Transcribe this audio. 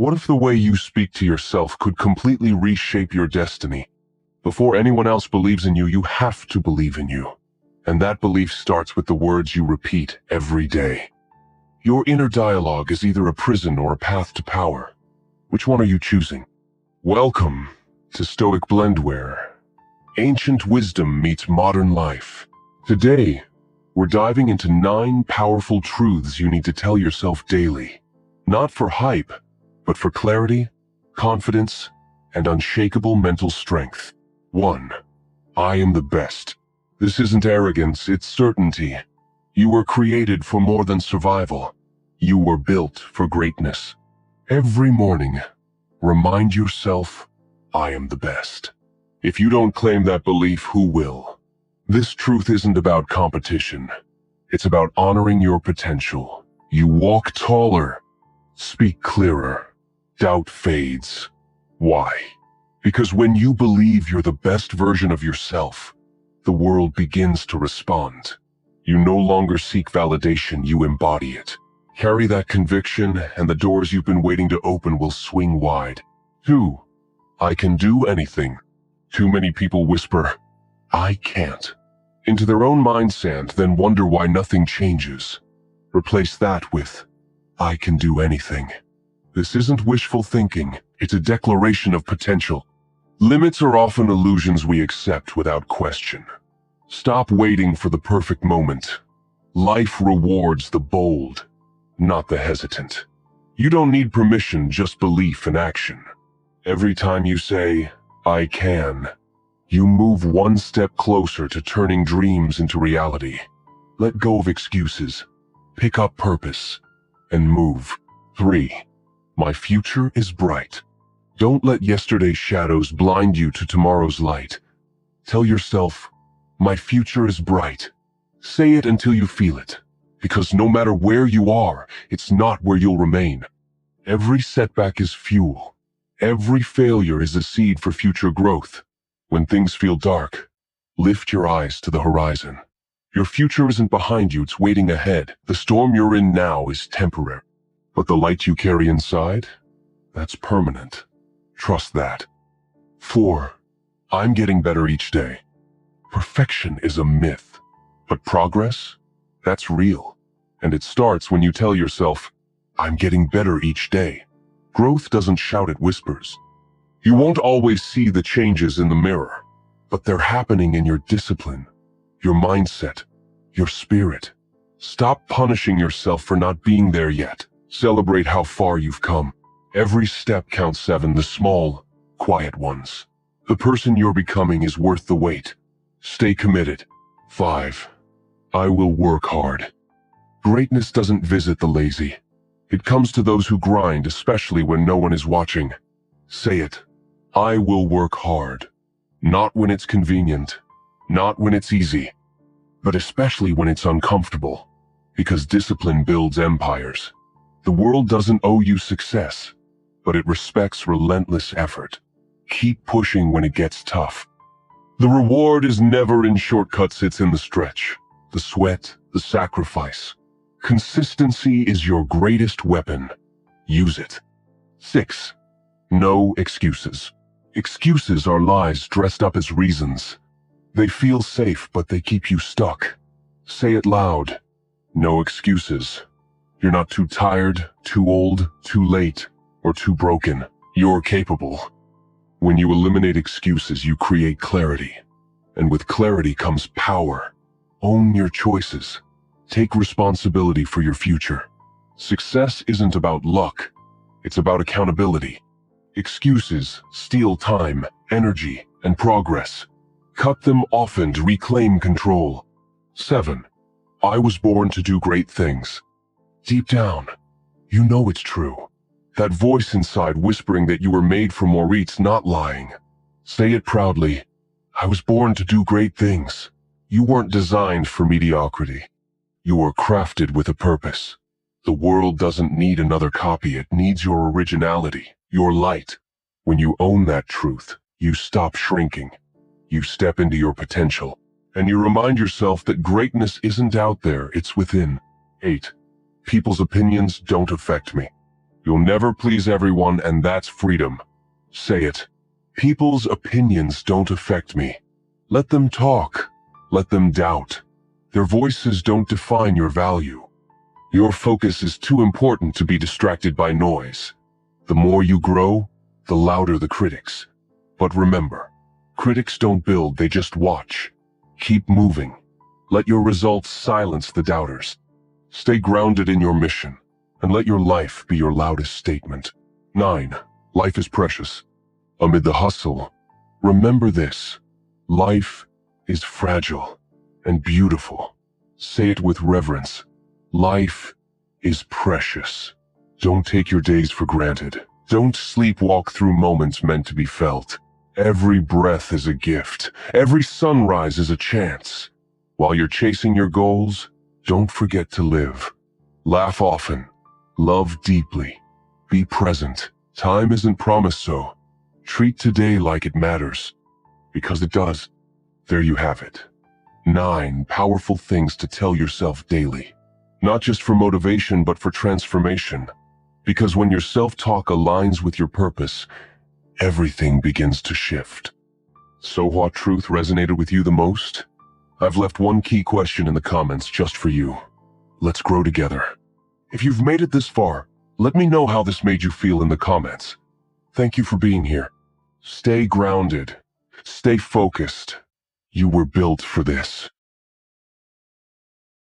What if the way you speak to yourself could completely reshape your destiny? Before anyone else believes in you, you have to believe in you. And that belief starts with the words you repeat every day. Your inner dialogue is either a prison or a path to power. Which one are you choosing? Welcome to Stoic Blendware. Ancient wisdom meets modern life. Today, we're diving into 9 powerful truths you need to tell yourself daily. Not for hype, but for clarity, confidence, and unshakable mental strength. 1. I am the best. This isn't arrogance, it's certainty. You were created for more than survival. You were built for greatness. Every morning, remind yourself, I am the best. If you don't claim that belief, who will? This truth isn't about competition. It's about honoring your potential. You walk taller, speak clearer, doubt fades. Why? Because when you believe you're the best version of yourself, the world begins to respond. You no longer seek validation, you embody it. Carry that conviction, and the doors you've been waiting to open will swing wide. 2. I can do anything. Too many people whisper, I can't, into their own mindset, then wonder why nothing changes. Replace that with, I can do anything. This isn't wishful thinking, it's a declaration of potential. Limits are often illusions we accept without question. Stop waiting for the perfect moment. Life rewards the bold, not the hesitant. You don't need permission, just belief and action. Every time you say, I can, you move one step closer to turning dreams into reality. Let go of excuses, pick up purpose, and move. 3. My future is bright. Don't let yesterday's shadows blind you to tomorrow's light. Tell yourself, my future is bright. Say it until you feel it, because no matter where you are, it's not where you'll remain. Every setback is fuel. Every failure is a seed for future growth. When things feel dark, lift your eyes to the horizon. Your future isn't behind you, it's waiting ahead. The storm you're in now is temporary, but the light you carry inside, that's permanent. Trust that. 4. I'm getting better each day. Perfection is a myth, but progress, that's real. And it starts when you tell yourself, I'm getting better each day. Growth doesn't shout, it whispers. You won't always see the changes in the mirror, but they're happening in your discipline, your mindset, your spirit. Stop punishing yourself for not being there yet. Celebrate how far you've come. Every step counts. 7. The small, quiet ones. The person you're becoming is worth the wait. Stay committed. 5. I will work hard. Greatness doesn't visit the lazy. It comes to those who grind, especially when no one is watching. Say it. I will work hard. Not when it's convenient, not when it's easy, but especially when it's uncomfortable. Because discipline builds empires. The world doesn't owe you success, but it respects relentless effort. Keep pushing when it gets tough. The reward is never in shortcuts, it's in the stretch, the sweat, the sacrifice. Consistency is your greatest weapon. Use it. 6. No excuses. Excuses are lies dressed up as reasons. They feel safe, but they keep you stuck. Say it loud. No excuses. You're not too tired, too old, too late, or too broken. You're capable. When you eliminate excuses, you create clarity. And with clarity comes power. Own your choices. Take responsibility for your future. Success isn't about luck. It's about accountability. Excuses steal time, energy, and progress. Cut them off and reclaim control. 7. I was born to do great things. Deep down, you know it's true. That voice inside whispering that you were made for more, it's not lying. Say it proudly. I was born to do great things. You weren't designed for mediocrity. You were crafted with a purpose. The world doesn't need another copy, it needs your originality, your light. When you own that truth, you stop shrinking. You step into your potential, and you remind yourself that greatness isn't out there, it's within. 8. People's opinions don't affect me. You'll never please everyone, and that's freedom. Say it. People's opinions don't affect me. Let them talk. Let them doubt. Their voices don't define your value. Your focus is too important to be distracted by noise. The more you grow, the louder the critics. But remember, critics don't build, they just watch. Keep moving. Let your results silence the doubters. Stay grounded in your mission, and let your life be your loudest statement. 9. Life is precious. Amid the hustle, remember this. Life is fragile and beautiful. Say it with reverence. Life is precious. Don't take your days for granted. Don't sleepwalk through moments meant to be felt. Every breath is a gift. Every sunrise is a chance. While you're chasing your goals, don't forget to live. Laugh often. Love deeply. Be present. Time isn't promised, so treat today like it matters. Because it does. There you have it. 9 powerful things to tell yourself daily. Not just for motivation, but for transformation. Because when your self-talk aligns with your purpose, everything begins to shift. So what truth resonated with you the most? I've left one key question in the comments just for you. Let's grow together. If you've made it this far, let me know how this made you feel in the comments. Thank you for being here. Stay grounded. Stay focused. You were built for this.